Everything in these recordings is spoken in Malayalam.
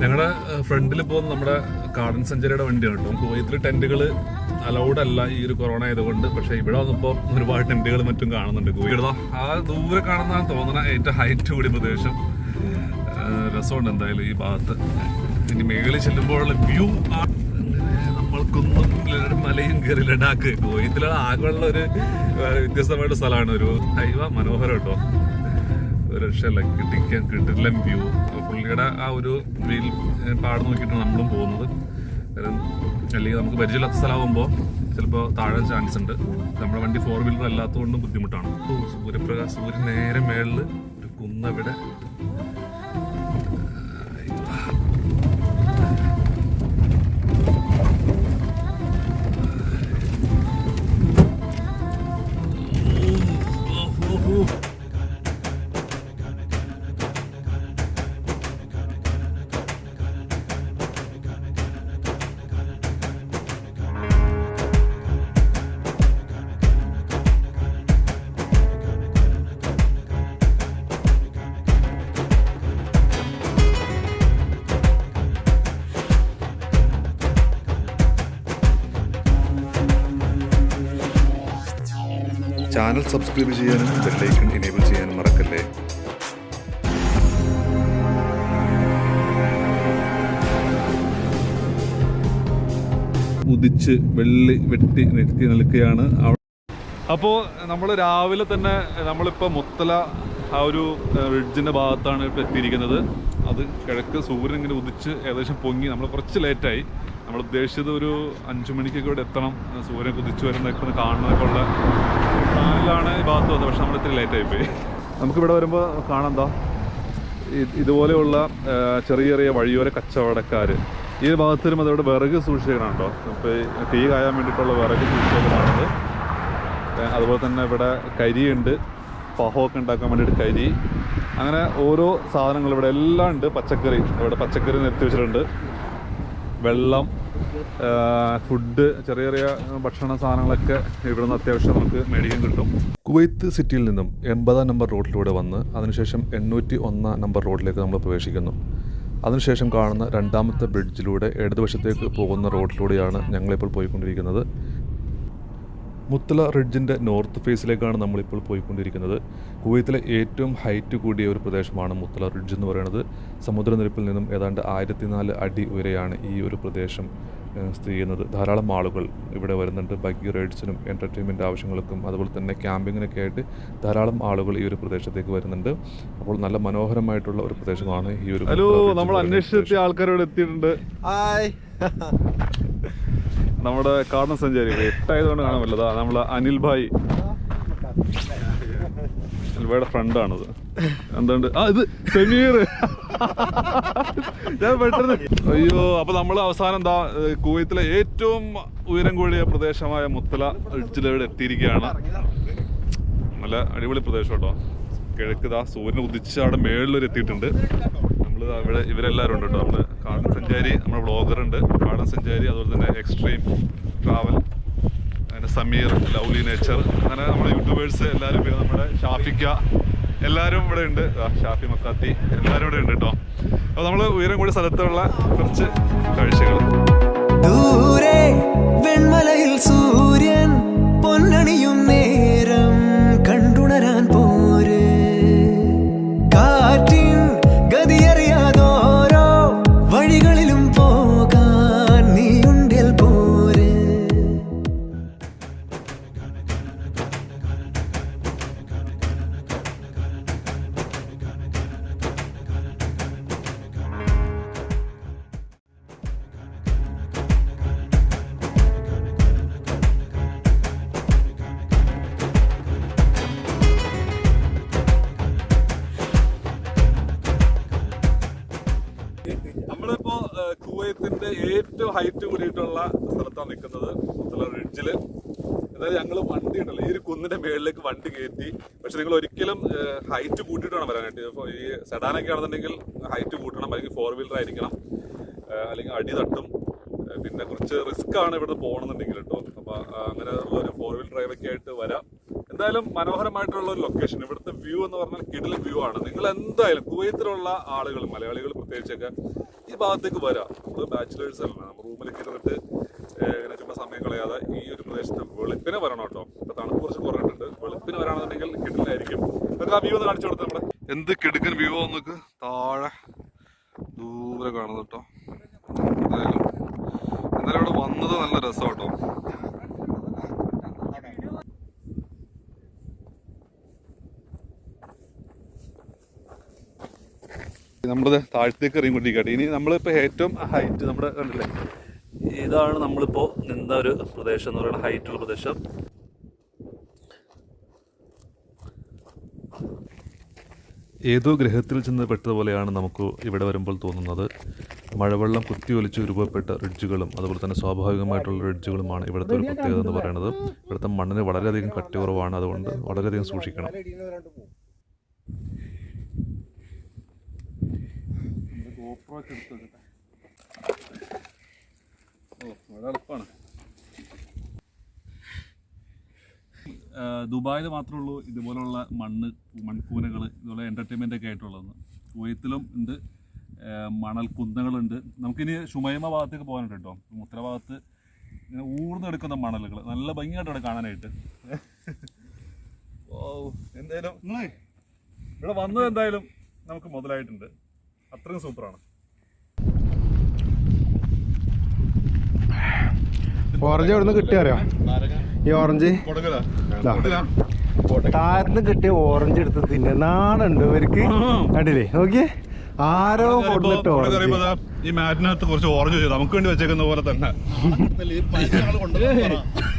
ഞങ്ങളുടെ ഫ്രണ്ടിൽ പോകുന്ന നമ്മുടെ കാടൻ സെഞ്ചുറിയുടെ വണ്ടിയാണ് കേട്ടോ. കുവൈത്തിൽ ടെന്റുകൾ അലൗഡ് അല്ല ഈ ഒരു കൊറോണ ആയതുകൊണ്ട്. പക്ഷെ ഇവിടെ വന്നപ്പോൾ ഒരുപാട് ടെന്റുകൾ മറ്റും കാണുന്നുണ്ട്. കുവൈറ്റ് ആ ദൂരെ കാണുന്നതാണ് തോന്നുന്ന ഏറ്റവും ഹൈറ്റ് കൂടിയ പ്രദേശം. രസമുണ്ട് എന്തായാലും ഈ ഭാഗത്ത്. ഇനി മേളിൽ ചെല്ലുമ്പോഴുള്ള വ്യൂ നമ്മൾക്കൊന്നും മലയും കയറി ലഡാക്ക്. കുവൈത്തിലെ ആകെയുള്ള ഒരു വ്യത്യസ്തമായിട്ട് സ്ഥലമാണ്. ഒരു ഹൈവ മനോഹരം കേട്ടോ, ഒരു രക്ഷയല്ല. കിട്ടില്ല വ്യൂ. പുള്ളിയുടെ ആ ഒരു വീൽ പാട് നോക്കിയിട്ടാണ് നമ്മളും പോകുന്നത്. കാരണം അല്ലെങ്കിൽ നമുക്ക് പരിചയമില്ലാത്ത സ്ഥലമാകുമ്പോൾ ചിലപ്പോൾ താഴാൻ ചാൻസ് ഉണ്ട്. നമ്മുടെ വണ്ടി 4 വീലർ അല്ലാത്തതുകൊണ്ടും ബുദ്ധിമുട്ടാണ്. സൂര്യപ്രകാശ്, സൂര്യൻ നേരെ മേളിൽ ഒരു കുന്നവിടെ. ചാനൽ സബ്സ്ക്രൈബ് ചെയ്യാനും ബെല്ലൈക്കൺ എനേബിൾ ചെയ്യാനും മറക്കല്ലേ. ഉദിച്ച് വെള്ളി വെട്ടി നെറ്റി നിൽക്കുകയാണ്. അപ്പോൾ നമ്മൾ രാവിലെ തന്നെ നമ്മളിപ്പോൾ മുത്തല ആ ഒരു റിഡ്ജിൻ്റെ ഭാഗത്താണ് ഇപ്പോൾ എത്തിയിരിക്കുന്നത്. അത് കിഴക്ക് സൂര്യൻ ഇങ്ങനെ ഉദിച്ച് ഏകദേശം പൊങ്ങി. നമ്മൾ കുറച്ച് ലേറ്റായി. നമ്മൾ ഉദ്ദേശിച്ചത് ഒരു 5 മണിക്കൊക്കെ ഇവിടെ എത്തണം. സൂര്യൻ കുതിച്ച് വരുന്നതൊക്കെ കാണുന്നതൊക്കെ ഉള്ള പ്ലാനിലാണ് ഈ ഭാഗത്ത് വന്നത്. പക്ഷെ നമ്മൾ ഇത്തിരി ലേറ്റായി പോയി. നമുക്കിവിടെ വരുമ്പോൾ കാണാം ഇതുപോലെയുള്ള ചെറിയ ചെറിയ വഴിയോര കച്ചവടക്കാർ ഈ ഭാഗത്ത് വരുമ്പോൾ അതവിടെ വിറക് സൂക്ഷിക്കണം കേട്ടോ. അപ്പോൾ തീ കായാൻ വേണ്ടിയിട്ടുള്ള വിറക് സൂക്ഷിക്കലാണത്. അതുപോലെ തന്നെ ഇവിടെ കരിയുണ്ട്, പഹമൊക്കെ ഉണ്ടാക്കാൻ വേണ്ടിയിട്ട് കരി. അങ്ങനെ ഓരോ സാധനങ്ങൾ ഇവിടെ എല്ലാം ഉണ്ട്. പച്ചക്കറി, ഇവിടെ പച്ചക്കറി നിർത്തി വെച്ചിട്ടുണ്ട്. വെള്ളം, ഫുഡ്, ചെറിയ ചെറിയ ഭക്ഷണ സാധനങ്ങളൊക്കെ ഇവിടെ നിന്ന് അത്യാവശ്യം നമുക്ക് മേടിക്കാൻ കിട്ടും. കുവൈത്ത് സിറ്റിയിൽ നിന്നും 80 നമ്പർ റോഡിലൂടെ വന്ന് അതിനുശേഷം 801 നമ്പർ റോഡിലേക്ക് നമ്മൾ പ്രവേശിക്കുന്നു. അതിനുശേഷം കാണുന്ന രണ്ടാമത്തെ ബ്രിഡ്ജിലൂടെ ഇടതുവശത്തേക്ക് പോകുന്ന റോഡിലൂടെയാണ് ഞങ്ങളിപ്പോൾ പോയിക്കൊണ്ടിരിക്കുന്നത്. മുത്തല റിഡ്ജിൻ്റെ നോർത്ത് ഫേസിലേക്കാണ് നമ്മളിപ്പോൾ പോയിക്കൊണ്ടിരിക്കുന്നത്. കുവൈത്തിലെ ഏറ്റവും ഹൈറ്റ് കൂടിയ ഒരു പ്രദേശമാണ് മുത്തല റിഡ്ജ് എന്ന് പറയുന്നത്. സമുദ്രനിരപ്പിൽ നിന്നും ഏതാണ്ട് 1004 അടി ഉയരെയാണ് ഈ ഒരു പ്രദേശം സ്ഥിതി ചെയ്യുന്നത്. ധാരാളം ആളുകൾ ഇവിടെ വരുന്നുണ്ട്. ബഗ്ഗി റൈഡ്സിനും എൻ്റർടൈൻമെൻറ്റ് ആവശ്യങ്ങൾക്കും അതുപോലെ തന്നെ ക്യാമ്പിങ്ങിനൊക്കെ ആയിട്ട് ധാരാളം ആളുകൾ ഈ ഒരു പ്രദേശത്തേക്ക് വരുന്നുണ്ട്. അപ്പോൾ നല്ല മനോഹരമായിട്ടുള്ള ഒരു പ്രദേശമാണ് ഈ ഒരു. ഹലോ, നമ്മൾ അന്വേഷിച്ചെത്തിയ ആൾക്കാരോട് എത്തിയിട്ടുണ്ട്. ഹായ്, നമ്മുടെ കാടൻ സഞ്ചാരി 8 ആയതുകൊണ്ട് കാണാൻ പറ്റില്ല. നമ്മളെ അനിൽ ഭായ്, അനിൽഭായുടെ ഫ്രണ്ടാണത്. എന്തുണ്ട് ഇത് സമീർ. ഞാൻ പെട്ടെന്ന് അയ്യോ. അപ്പൊ നമ്മൾ അവസാനം എന്താ കുവൈത്തിലെ ഏറ്റവും ഉയരം കൂടിയ പ്രദേശമായ മുത്തല റിഡ്ജിലൂടെ എത്തിയിരിക്കുകയാണ്. നല്ല അടിപൊളി പ്രദേശം കേട്ടോ. കിഴക്ക് സൂര്യൻ ഉദിച്ച് അവിടെ മേളിലൊരു എത്തിയിട്ടുണ്ട്. ഇവിടെ ഇവരെല്ലാവരും ഉണ്ട് കേട്ടോ. നമ്മൾ കാടൻ സഞ്ചാരി, നമ്മുടെ വ്ളോഗറുണ്ട് കാടൻ സഞ്ചാരി, അതുപോലെ തന്നെ എക്സ്ട്രീം ട്രാവൽ, അങ്ങനെ സമീർ, ലവ്ലി നേച്ചർ, അങ്ങനെ നമ്മുടെ യൂട്യൂബേഴ്സ് എല്ലാവരും, പിന്നെ നമ്മുടെ ഷാഫിക്ക, എല്ലാവരും ഇവിടെ ഉണ്ട്. ഷാഫി മക്കാത്തി എല്ലാവരും ഇവിടെ ഉണ്ട് കേട്ടോ. അപ്പോൾ നമ്മൾ ഉയരം കൂടിയ സ്ഥലത്തുള്ള കുറച്ച് കാഴ്ചകൾ. ദൂരെ വെൺമലയിൽ സൂര്യൻ പൊന്നണിയും നേരം കണ്ടുണരാൻ പോര്. കാറ്റിൻ ഗതിയറിയാതോരോ വഴികളിലും പോകാൻ നീയുണ്ടിൽ പോര്. നമ്മളിപ്പോ കുവൈത്തിന്റെ ഏറ്റവും ഹൈറ്റ് കൂടിയിട്ടുള്ള സ്ഥലത്താണ് നിൽക്കുന്നത്, മുത്തല റിഡ്ജില്. അതായത് ഞങ്ങൾ വണ്ടി ഉണ്ടല്ലോ ഈ ഒരു കുന്നിന്റെ മേളിലേക്ക് വണ്ടി കയറ്റി. പക്ഷെ നിങ്ങൾ ഒരിക്കലും ഹൈറ്റ് കൂട്ടിയിട്ട് വേണം വരാനായിട്ട്. ഇപ്പോൾ ഈ സെഡാനൊക്കെ ആണെന്നുണ്ടെങ്കിൽ ഹൈറ്റ് കൂട്ടണം, അല്ലെങ്കിൽ 4 വീലർ ആയിരിക്കണം, അല്ലെങ്കിൽ അടി തട്ടും. പിന്നെ കുറച്ച് റിസ്ക് ആണ് ഇവിടുന്ന് പോകണമെന്നുണ്ടെങ്കിൽ കേട്ടോ. അപ്പോൾ അങ്ങനെ ഉള്ള ഒരു 4 വീലർ ഡ്രൈവൊക്കെ ആയിട്ട് വരാം. എന്തായാലും മനോഹരമായിട്ടുള്ള ഒരു ലൊക്കേഷൻ. ഇവിടുത്തെ വ്യൂ എന്ന് പറഞ്ഞാൽ കിടിലൻ വ്യൂ ആണ്. നിങ്ങൾ എന്തായാലും കുവൈത്തിലുള്ള ആളുകൾ, മലയാളികൾ പ്രത്യേകിച്ചൊക്കെ, ഈ ഭാഗത്തേക്ക് വരാം. നമ്മൾ ബാച്ചിലേഴ്സ് അല്ല, നമ്മൾ റൂമിലേക്ക് ഇരുന്നിട്ട് ഇങ്ങനെ ചുമ്മാ സമയം കളയാതെ ഈ ഒരു പ്രദേശത്ത് വെളുപ്പിനെ വരണം കേട്ടോ. ഇപ്പൊ തണുപ്പ് കുറച്ച് കുറഞ്ഞിട്ടുണ്ട്. വെളുപ്പിന് വരാണെന്നുണ്ടെങ്കിൽ കിട്ടില്ലായിരിക്കും. ആ വ്യൂ ഒന്ന് കാണിച്ചു കൊടുത്തത് നമ്മുടെ എന്ത് കിടുക്കൻ വ്യൂ ഒന്നൊക്കെ താഴെ ദൂരെ കാണുന്നത് കേട്ടോ. എന്തായാലും ഇവിടെ വന്നത് നല്ല രസം കേട്ടോ. നമ്മുടെ താഴത്തേക്ക് ഇറങ്ങിക്കൊണ്ടിരിക്കട്ടെ. ഇനി നമ്മളിപ്പോൾ ഏറ്റവും ഹൈറ്റ് നമ്മുടെ കണ്ടില്ലേ, ഇതാണ് നമ്മളിപ്പോൾ നിന്ന ഒരു പ്രദേശം എന്ന് പറയുന്നത്, ഹൈറ്റുള്ള പ്രദേശം. ഏതോ ഗ്രഹത്തിൽ ചെന്ന് പെട്ടതുപോലെയാണ് നമുക്ക് ഇവിടെ വരുമ്പോൾ തോന്നുന്നത്. മഴവെള്ളം കുത്തിയൊലിച്ച് രൂപപ്പെട്ട റിഡ്ജുകളും അതുപോലെ തന്നെ സ്വാഭാവികമായിട്ടുള്ള റിഡ്ജുകളുമാണ് ഇവിടുത്തെ ഒരു പ്രത്യേകത എന്ന് പറയുന്നത്. ഇവിടുത്തെ മണ്ണിന് വളരെയധികം കട്ടി കുറവാണ്, അതുകൊണ്ട് വളരെയധികം സൂക്ഷിക്കണം. എളുപ്പമാണ്. ദുബായിൽ മാത്രമേ ഉള്ളൂ ഇതുപോലുള്ള മൺകൂനകൾ ഇതുപോലെ എൻ്റർടൈൻമെൻ്റ് ഒക്കെ ആയിട്ടുള്ളത്. കുവൈത്തിലും ഉണ്ട്, മണൽ കുന്നുകളുണ്ട്. നമുക്കിനി ഷുമൈമ ഭാഗത്തേക്ക് പോകാനുണ്ട് കേട്ടോ. മുത്തല ഭാഗത്ത് ഇങ്ങനെ ഊർന്നെടുക്കുന്ന മണലുകൾ നല്ല ഭംഗിയായിട്ട് ഇവിടെ കാണാനായിട്ട്. ഓ, എന്തായാലും ഇവിടെ വന്നത് എന്തായാലും നമുക്ക് മുതലായിട്ടുണ്ട്. അത്രയും സൂപ്പറാണ്. ഓറഞ്ച് എവിടെ നിന്ന് കിട്ടിയ അറിയാം? ഈ ഓറഞ്ച് താരന്ന് കിട്ടിയ ഓറഞ്ച് എടുത്ത് തിന്നെ നാടുണ്ട് ഇവർക്ക്. കണ്ടില്ലേ, നോക്കിയേ, ആരോ കൊടുത്തിട്ട് ഈ മാറ്റിനകത്ത് കുറച്ച് ഓറഞ്ച് ചെയ്തു നമുക്ക് വേണ്ടി വെച്ചേക്കുന്ന പോലെ തന്നെ.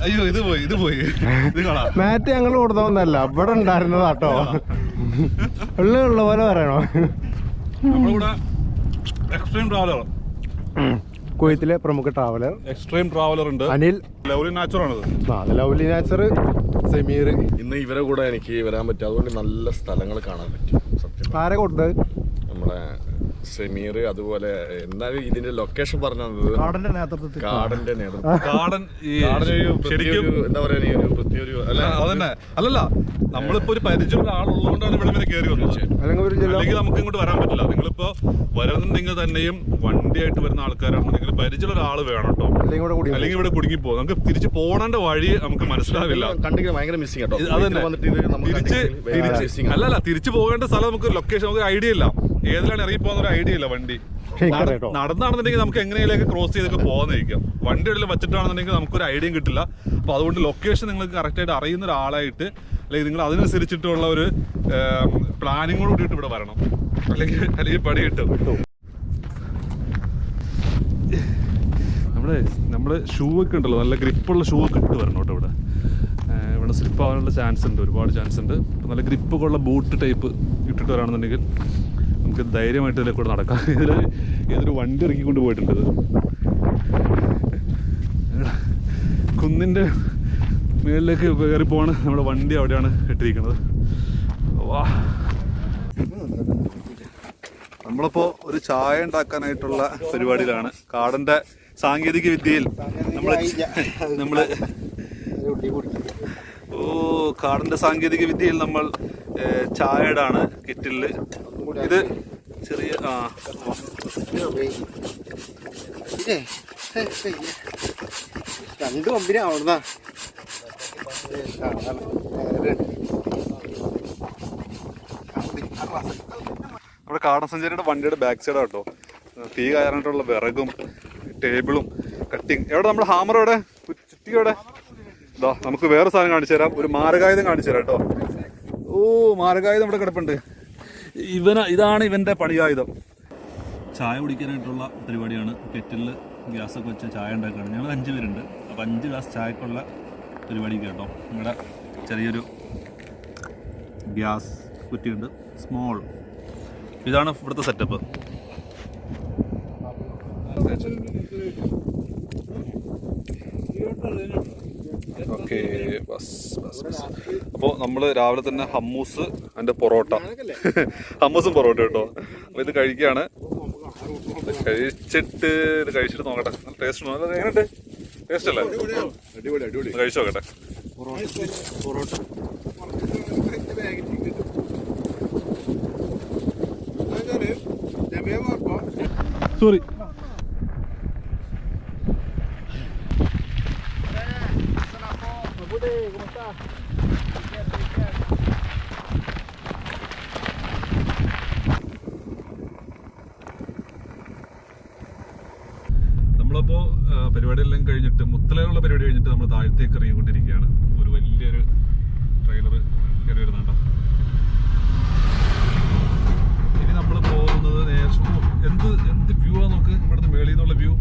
അയ്യോ, ഇത് പോയി മാറ്റ് ഞങ്ങൾ കൊടുത്തോന്നല്ല, ഇവിടെ ഉണ്ടായിരുന്നതാട്ടോ. ഉള്ള പോലെ പറയണോ? നമ്മളിവിടെ എക്സ്ട്രീം ട്രാവലർ, കുവൈത്തിലെ പ്രമുഖ ട്രാവലർ എക്സ്ട്രീം ട്രാവലർ ഉണ്ട്, അനിൽ. ലവ്ലി നാച്ചർ ആണത്. Lovely nature, Sameer. ഇന്ന് ഇവരെ കൂടെ എനിക്ക് വരാൻ പറ്റും, അതുകൊണ്ട് നല്ല സ്ഥലങ്ങൾ കാണാൻ പറ്റും. സത്യം ആരെ കൊടുത്തത്? നമ്മുടെ സമീർ. അതുപോലെ എന്നാലും ഇതിന്റെ ലൊക്കേഷൻ പറഞ്ഞത് കാടന്റെ നേതൃത്വത്തിൽ എന്താ പറയാ, അതന്നെ. അല്ലല്ല, നമ്മളിപ്പോ ഒരു പരിചയമുള്ള ആളുള്ളതുകൊണ്ടാണ് ഇവിടെ വരെ കയറി വന്നത്. അല്ലെങ്കിൽ നമുക്ക് ഇങ്ങോട്ട് വരാൻ പറ്റില്ല. നിങ്ങളിപ്പോ വരുന്നുണ്ടെങ്കിൽ തന്നെയും വണ്ടിയായിട്ട് വരുന്ന ആൾക്കാരാണെന്നുണ്ടെങ്കിൽ പരിചയമുള്ള ഒരാൾ വേണം കേട്ടോ, അല്ലെങ്കിൽ ഇവിടെ കുടുങ്ങിപ്പോ നമുക്ക് തിരിച്ച് പോകേണ്ട വഴി നമുക്ക് മനസ്സിലാവില്ല. ഭയങ്കര മിസ്സിംഗ് കേട്ടോ. അല്ലല്ല, തിരിച്ചു പോകേണ്ട സ്ഥലം നമുക്ക് ലൊക്കേഷൻ നമുക്ക് ഐഡിയ ഇല്ല, ഏതിലാണ് ഇറങ്ങി പോകുന്ന ഒരു ഐഡിയ ഇല്ല. വണ്ടി നടന്നാണെന്നുണ്ടെങ്കിൽ നമുക്ക് എങ്ങനെയൊക്കെ ക്രോസ് ചെയ്തൊക്കെ പോകാന്നിരിക്കാം. വണ്ടി എവിടെ വെച്ചിട്ടാണെന്നുണ്ടെങ്കിൽ നമുക്കൊരു ഐഡിയയും കിട്ടില്ല. അപ്പോൾ അതുകൊണ്ട് ലൊക്കേഷൻ നിങ്ങൾക്ക് കറക്റ്റായിട്ട് അറിയുന്ന ഒരാളായിട്ട്, അല്ലെങ്കിൽ നിങ്ങൾ അതിനനുസരിച്ചിട്ടുള്ള ഒരു പ്ലാനിങ്ങോട് കൂടിയിട്ട് ഇവിടെ വരണം, അല്ലെങ്കിൽ പണി കിട്ടും. നമ്മുടെ ഷൂ ഒക്കെ ഉണ്ടല്ലോ, നല്ല ഗ്രിപ്പുള്ള ഷൂ ഒക്കെ ഇട്ട് വരണം കേട്ടോ. ഇവിടെ സ്ലിപ്പ് ആവാനുള്ള ചാൻസ് ഉണ്ട്, ഒരുപാട് ചാൻസ് ഉണ്ട്. നല്ല ഗ്രിപ്പൊക്കെ ഉള്ള ബൂട്ട് ടൈപ്പ് ഇട്ടിട്ട് വരാണെന്നുണ്ടെങ്കിൽ നമുക്ക് ധൈര്യമായിട്ട് ഇതിലെ കൂടെ നടക്കാം. ഏതൊരു വണ്ടി ഇറക്കിക്കൊണ്ട് പോയിട്ടുണ്ട്. കുന്നിൻ്റെ മുകളിലേക്ക് കയറി പോവാണ് നമ്മുടെ വണ്ടി, അവിടെയാണ് ഇട്ടിരിക്കുന്നത്. വാ, നമ്മളിപ്പോൾ ഒരു ചായ ഉണ്ടാക്കാനായിട്ടുള്ള പരിപാടിയിലാണ്. കാടൻ്റെ സാങ്കേതിക വിദ്യയിൽ കാടൻ്റെ സാങ്കേതിക വിദ്യയിൽ നമ്മൾ ചായയുടെ ആണ് കിറ്റില്. ഇത് ചെറിയ രണ്ട് കമ്പനി അവിടുന്ന നമ്മുടെ കാടൻ സഞ്ചാരിയുടെ വണ്ടിയുടെ ബാക്ക് സൈഡാണ് കേട്ടോ. തീ കയറാനായിട്ടുള്ള വിറകും ടേബിളും കട്ടിങ്. എവിടെ നമ്മുടെ ഹാമർ എവിടെ, ചുറ്റി എവിടെ? ഇതാ, നമുക്ക് വേറെ സാധനം കാണിച്ചു തരാം. ഒരു മാരകായുധം കാണിച്ചു തരാം കേട്ടോ. ഓ, മാരകായുധം ഇവിടെ കിടപ്പുണ്ട്. ഇതാണ് ഇവൻ്റെ പണിയായുധം. ചായ കുടിക്കാനായിട്ടുള്ള പരിപാടിയാണ്. കെറ്റിലിൽ ഗ്യാസൊക്കെ വെച്ച് ചായ ഉണ്ടാക്കുകയാണ്. ഞങ്ങൾ 5 പേരുണ്ട്. അപ്പോൾ 5 ഗ്ലാസ് ചായക്കുള്ള പരിപാടി കേട്ടോ. ഇവിടെ ചെറിയൊരു ഗ്യാസ് കുറ്റിയുണ്ട്, സ്മോൾ. ഇതാണ് ഇവിടുത്തെ സെറ്റപ്പ്. ഓക്കെ, അപ്പോൾ നമ്മൾ രാവിലെ തന്നെ ഹമ്മൂസ് അതിൻ്റെ പൊറോട്ട, ഹമ്മൂസും പൊറോട്ട കേട്ടോ. അപ്പോൾ ഇത് കഴിക്കുകയാണ്. കഴിച്ചിട്ട് നോക്കട്ടെ, നല്ല ടേസ്റ്റ് ഉണ്ടോ? എങ്ങനെയുണ്ട്? ടേസ്റ്റ് അല്ലേ? കഴിച്ചു നോക്കട്ടെ. പൊറോട്ട സോറി. നമ്മളപ്പോൾ പരിപാടിയെല്ലാം കഴിഞ്ഞിട്ട് മുത്തലയിലുള്ള പരിപാടി കഴിഞ്ഞിട്ട് നമ്മൾ താഴത്തേക്ക് ഇറങ്ങിക്കൊണ്ടിരിക്കുകയാണ്. ഒരു വലിയൊരു ട്രെയിലർ കയറി വരുന്നുണ്ടോ. ഇനി നമ്മൾ പോകുന്നത് എന്ത് വ്യൂ ആണ് നോക്ക്, ഇവിടുന്ന് മേളിൽ നിന്നുള്ള വ്യൂ.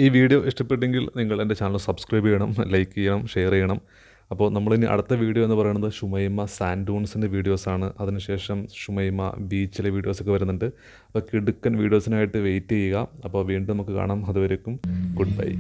ഈ വീഡിയോ ഇഷ്ടപ്പെട്ടെങ്കിൽ നിങ്ങൾ എൻ്റെ ചാനൽ സബ്സ്ക്രൈബ് ചെയ്യണം, ലൈക്ക് ചെയ്യണം, ഷെയർ ചെയ്യണം. അപ്പോൾ നമ്മളിനി അടുത്ത വീഡിയോ എന്ന് പറയുന്നത് ഷുമൈമ സാൻഡ് ഡൂൺസിൻ്റെ വീഡിയോസാണ്. അതിനുശേഷം ഷുമൈമ ബീച്ചിലെ വീഡിയോസൊക്കെ വരുന്നുണ്ട്. അപ്പോൾ കിടുക്കൻ വീഡിയോസിനായിട്ട് വെയിറ്റ് ചെയ്യുക. അപ്പോൾ വീണ്ടും നമുക്ക് കാണാം. അതുവരേക്കും ഗുഡ് ബൈ.